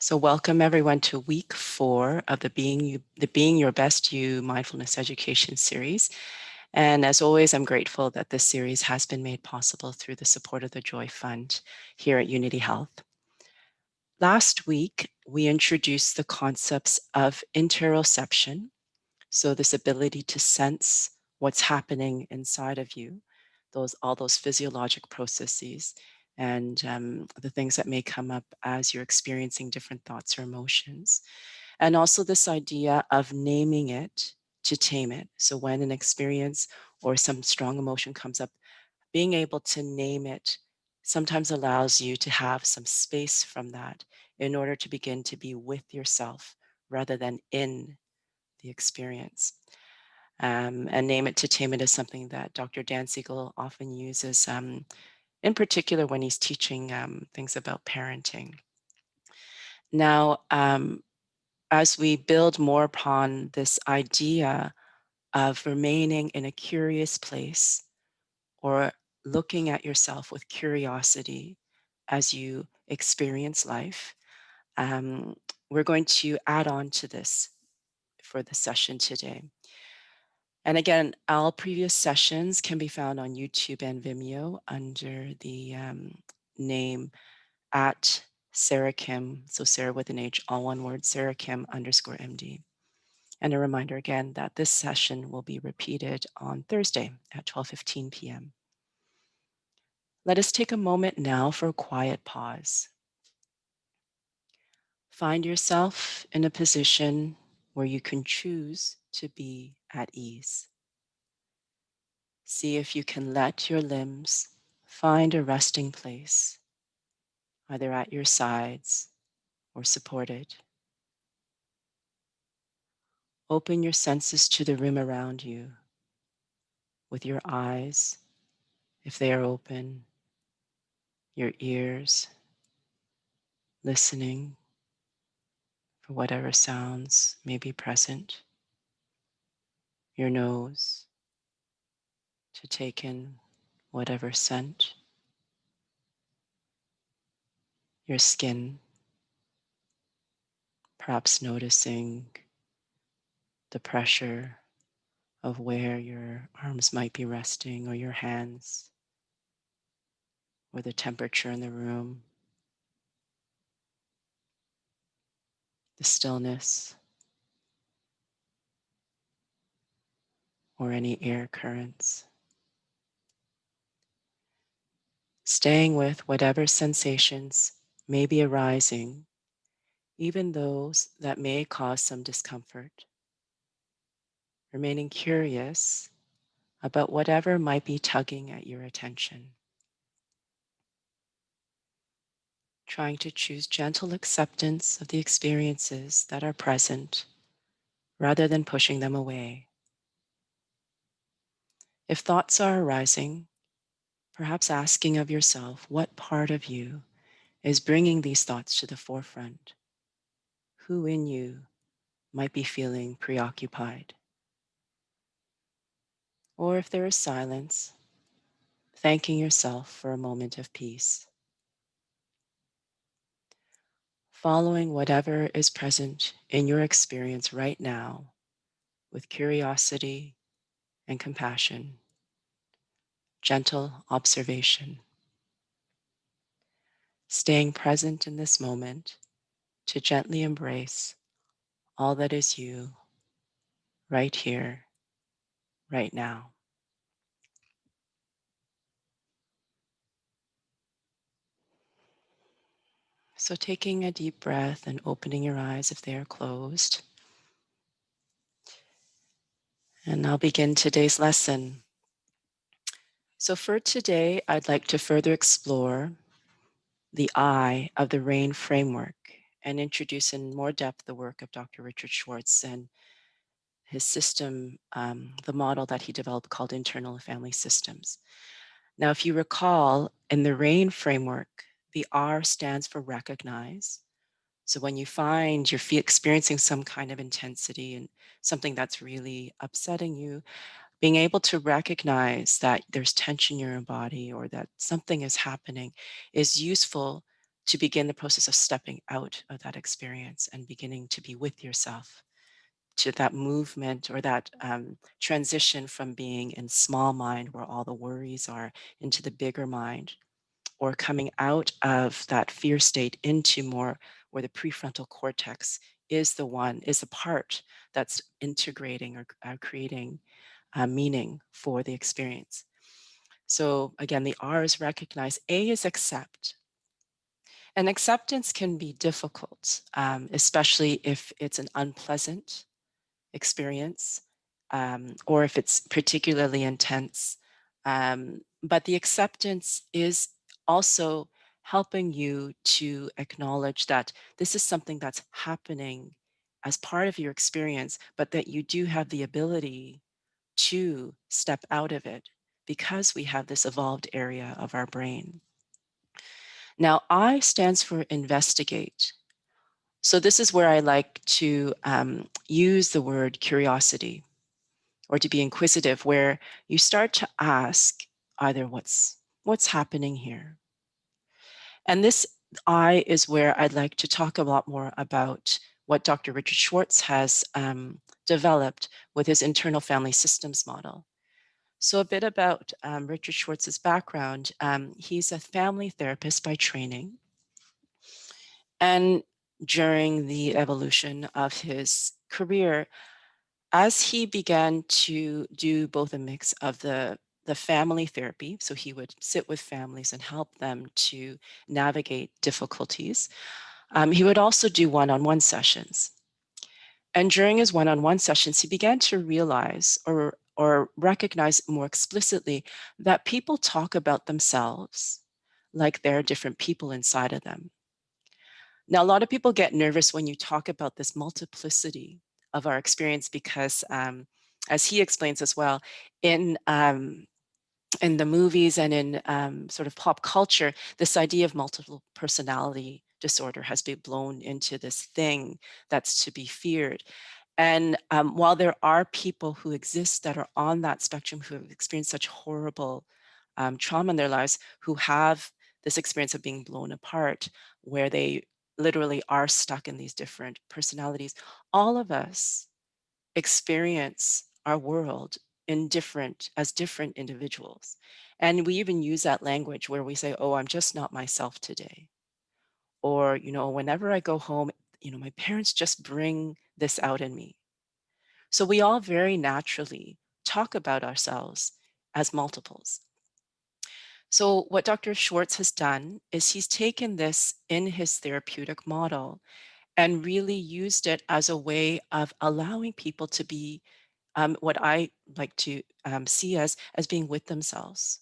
So welcome everyone to week 4 of the Being Your Best You Mindfulness Education series. And as always, I'm grateful that this series has been made possible through the support of the Joy Fund here at Unity Health. Last week, we introduced the concepts of interoception, so this ability to sense what's happening inside of you, all those physiologic processes, and the things that may come up as you're experiencing different thoughts or emotions. And also this idea of naming it to tame it. So when an experience or some strong emotion comes up, being able to name it sometimes allows you to have some space from that in order to begin to be with yourself rather than in the experience. And name it to tame it is something that Dr. Dan Siegel often uses, in particular when he's teaching things about parenting. Now, as we build more upon this idea of remaining in a curious place or looking at yourself with curiosity as you experience life, um, we're going to add on to this for the session today. And again, all previous sessions can be found on YouTube and Vimeo under the name at Sarah Kim. So Sarah with an H, all one word, Sarah Kim _MD. And a reminder again that this session will be repeated on Thursday at 12:15 p.m. Let us take a moment now for a quiet pause. Find yourself in a position where you can choose to be at ease. See if you can let your limbs find a resting place, either at your sides or supported. Open your senses to the room around you with your eyes, if they are open, your ears, listening for whatever sounds may be present, your nose to take in whatever scent, your skin, perhaps noticing the pressure of where your arms might be resting or your hands, or the temperature in the room, the stillness, or any air currents. Staying with whatever sensations may be arising, even those that may cause some discomfort. Remaining curious about whatever might be tugging at your attention. Trying to choose gentle acceptance of the experiences that are present rather than pushing them away. If thoughts are arising, perhaps asking of yourself what part of you is bringing these thoughts to the forefront. Who in you might be feeling preoccupied? Or if there is silence, thanking yourself for a moment of peace. Following whatever is present in your experience right now with curiosity and compassion, gentle observation. Staying present in this moment to gently embrace all that is you right here, right now. So taking a deep breath and opening your eyes if they are closed. And I'll begin today's lesson. So for today, I'd like to further explore the eye of the RAIN framework and introduce in more depth the work of Dr. Richard Schwartz and his system, the model that he developed called internal family systems. Now, if you recall, in the RAIN framework, the R stands for recognize. So when you find you're experiencing some kind of intensity and something that's really upsetting you, being able to recognize that there's tension in your body or that something is happening is useful to begin the process of stepping out of that experience and beginning to be with yourself, to that movement or that transition from being in small mind where all the worries are into the bigger mind, or coming out of that fear state into more where the prefrontal cortex is the part that's integrating or creating meaning for the experience. So again, the R is recognize. A is accept. And acceptance can be difficult, especially if it's an unpleasant experience, or if it's particularly intense. But the acceptance is also helping you to acknowledge that this is something that's happening as part of your experience, but that you do have the ability to step out of it because we have this evolved area of our brain. Now, I stands for investigate. So this is where I like to use the word curiosity, or to be inquisitive, where you start to ask either what's happening here. And this I is where I'd like to talk a lot more about what Dr. Richard Schwartz has developed with his internal family systems model. So a bit about Richard Schwartz's background. He's a family therapist by training. And during the evolution of his career, as he began to do both a mix of the family therapy, so he would sit with families and help them to navigate difficulties, he would also do one-on-one sessions. And during his one-on-one sessions, he began to realize or recognize more explicitly that people talk about themselves like there are different people inside of them. Now, a lot of people get nervous when you talk about this multiplicity of our experience because, as he explains as well, in in the movies and in sort of pop culture, this idea of multiple personality disorder has been blown into this thing that's to be feared. And while there are people who exist that are on that spectrum who have experienced such horrible trauma in their lives, who have this experience of being blown apart, where they literally are stuck in these different personalities, all of us experience our world in different as different individuals. And we even use that language where we say, oh, I'm just not myself today. Or, whenever I go home, my parents just bring this out in me. So we all very naturally talk about ourselves as multiples. So what Dr. Schwartz has done is he's taken this in his therapeutic model and really used it as a way of allowing people to be what I like to see as being with themselves.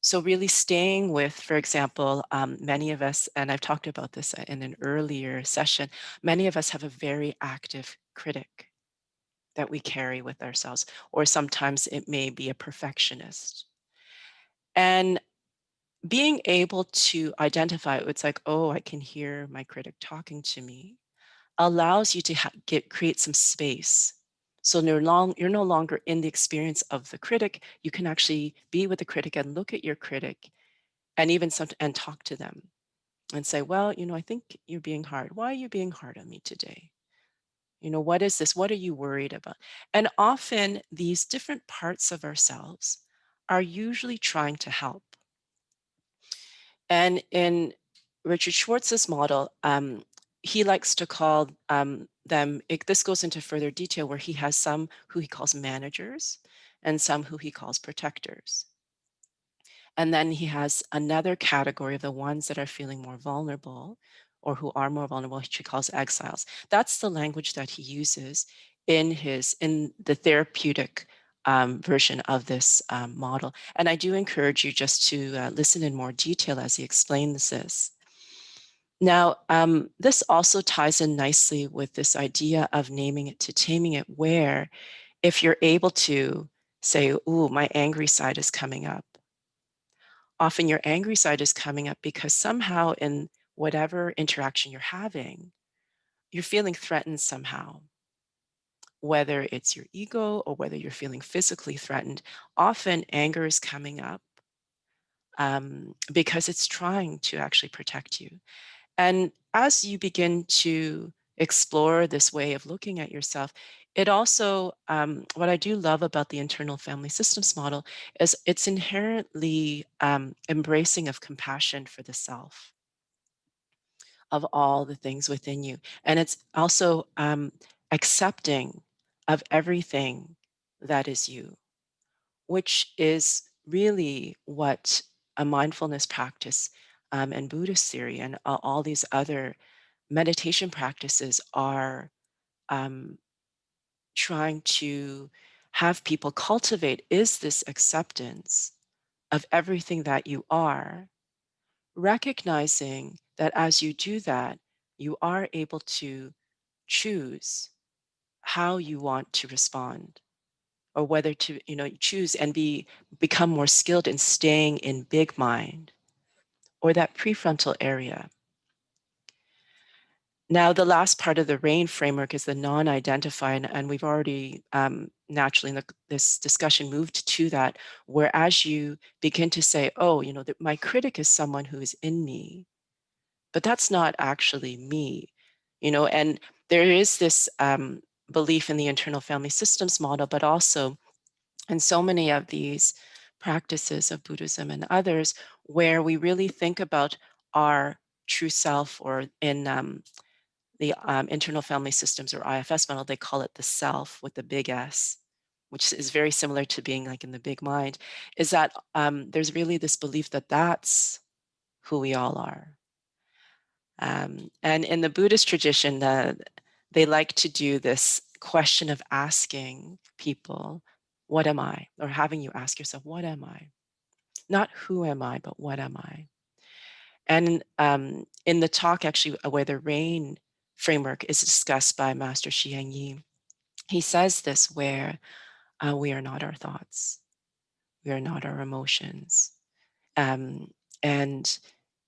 So really staying with, for example, many of us, and I've talked about this in an earlier session, many of us have a very active critic that we carry with ourselves, or sometimes it may be a perfectionist. And being able to identify, it's like, oh, I can hear my critic talking to me, allows you to create some space. So you're no longer in the experience of the critic. You can actually be with the critic and look at your critic and even and talk to them and say, well, I think you're being hard. Why are you being hard on me today? What is this? What are you worried about? And often these different parts of ourselves are usually trying to help. And in Richard Schwartz's model, he likes to call them, this goes into further detail where he has some who he calls managers and some who he calls protectors. And then he has another category of the ones that are feeling more vulnerable or who are more vulnerable, which he calls exiles. That's the language that he uses in the therapeutic version of this model. And I do encourage you just to listen in more detail as he explains this. Now, this also ties in nicely with this idea of naming it to taming it, where if you're able to say, ooh, my angry side is coming up. Often your angry side is coming up because somehow in whatever interaction you're having, you're feeling threatened somehow. Whether it's your ego or whether you're feeling physically threatened, often anger is coming up because it's trying to actually protect you. And as you begin to explore this way of looking at yourself, it also, what I do love about the internal family systems model is it's inherently embracing of compassion for the self, of all the things within you. And it's also accepting of everything that is you, which is really what a mindfulness practice and Buddhist theory and all these other meditation practices are um, trying to have people cultivate, is this acceptance of everything that you are, recognizing that as you do that, you are able to choose how you want to respond, or whether to, choose and become more skilled in staying in big mind or that prefrontal area. Now, the last part of the RAIN framework is the non-identified, and we've already naturally in this discussion moved to that, where as you begin to say, oh, that my critic is someone who is in me, but that's not actually me, and there is this belief in the internal family systems model, but also in so many of these practices of Buddhism and others, where we really think about our true self, or in the internal family systems or IFS model, they call it the self with the big S, which is very similar to being like in the big mind, is that there's really this belief that that's who we all are. And in the Buddhist tradition, they like to do this question of asking people, what am I? Or having you ask yourself, what am I? Not who am I, but what am I? And in the talk, actually, where the RAIN framework is discussed by Master Shi Heng Yi, he says this, where we are not our thoughts, we are not our emotions. Um, and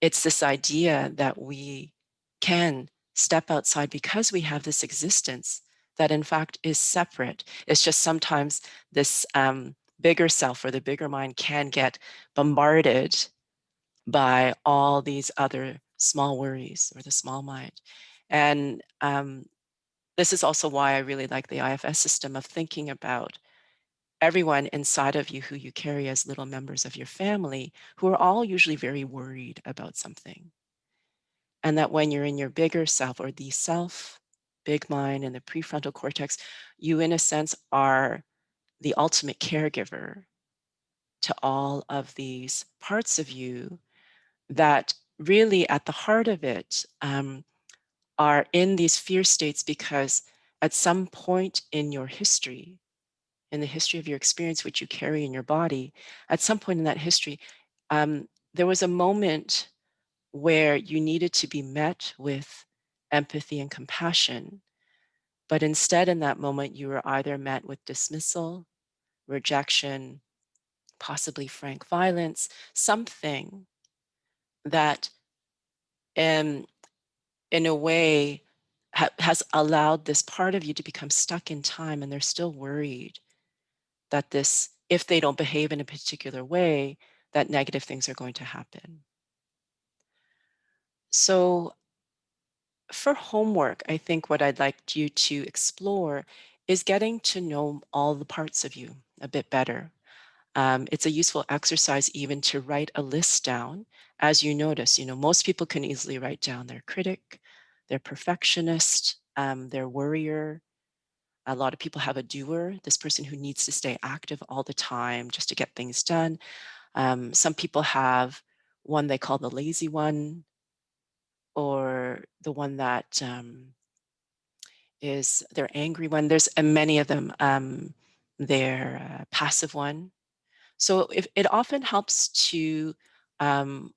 it's this idea that we can step outside because we have this existence that, in fact, is separate. It's just sometimes this bigger self or the bigger mind can get bombarded by all these other small worries, or the small mind. And this is also why I really like the IFS system of thinking about everyone inside of you who you carry as little members of your family, who are all usually very worried about something. And that when you're in your bigger self, or the self, big mind, and the prefrontal cortex, you, in a sense, are the ultimate caregiver to all of these parts of you that really, at the heart of it, are in these fear states because at some point in your history, in the history of your experience, which you carry in your body, at some point in that history, there was a moment where you needed to be met with empathy and compassion. But instead, in that moment, you were either met with dismissal, rejection, possibly frank violence, something that, um, in a way, has allowed this part of you to become stuck in time, and they're still worried that this, if they don't behave in a particular way, that negative things are going to happen. So for homework, I think what I'd like you to explore is getting to know all the parts of you a bit better. It's a useful exercise even to write a list down as you notice. Most people can easily write down their critic, their perfectionist, their worrier. A lot of people have a doer, this person who needs to stay active all the time just to get things done. Some people have one they call the lazy one, or the one that is their angry one. There's many of them. Their passive one. So if it often helps to, um,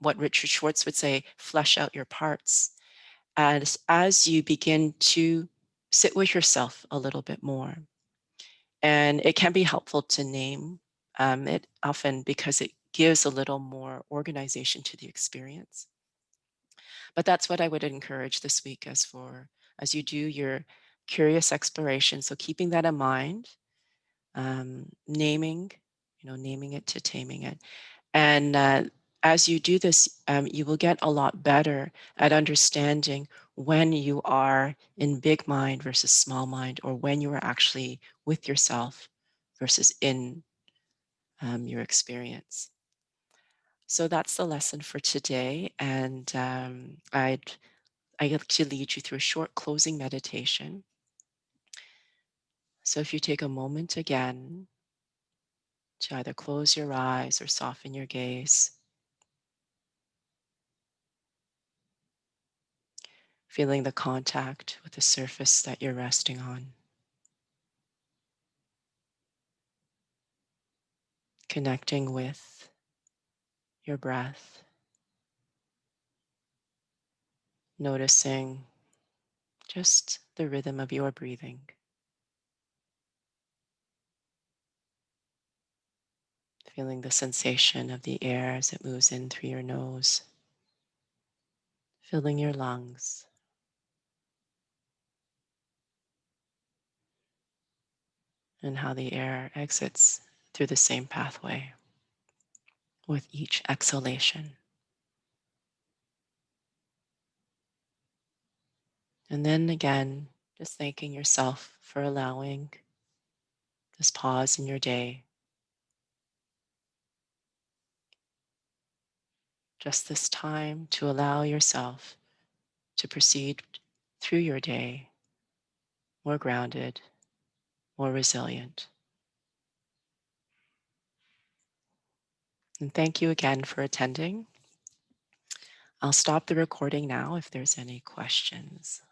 what Richard Schwartz would say, flesh out your parts as you begin to sit with yourself a little bit more. And it can be helpful to name it often because it gives a little more organization to the experience. But that's what I would encourage this week as you do your curious exploration. So keeping that in mind, naming it to taming it, And as you do this, you will get a lot better at understanding when you are in big mind versus small mind, or when you are actually with yourself versus in your experience. So that's the lesson for today. And I'd like to lead you through a short closing meditation. So if you take a moment again to either close your eyes or soften your gaze, feeling the contact with the surface that you're resting on, connecting with your breath, noticing just the rhythm of your breathing, feeling the sensation of the air as it moves in through your nose, filling your lungs, and how the air exits through the same pathway with each exhalation. And then again, just thanking yourself for allowing this pause in your day, just this time to allow yourself to proceed through your day more grounded, more resilient. And thank you again for attending. I'll stop the recording now if there's any questions.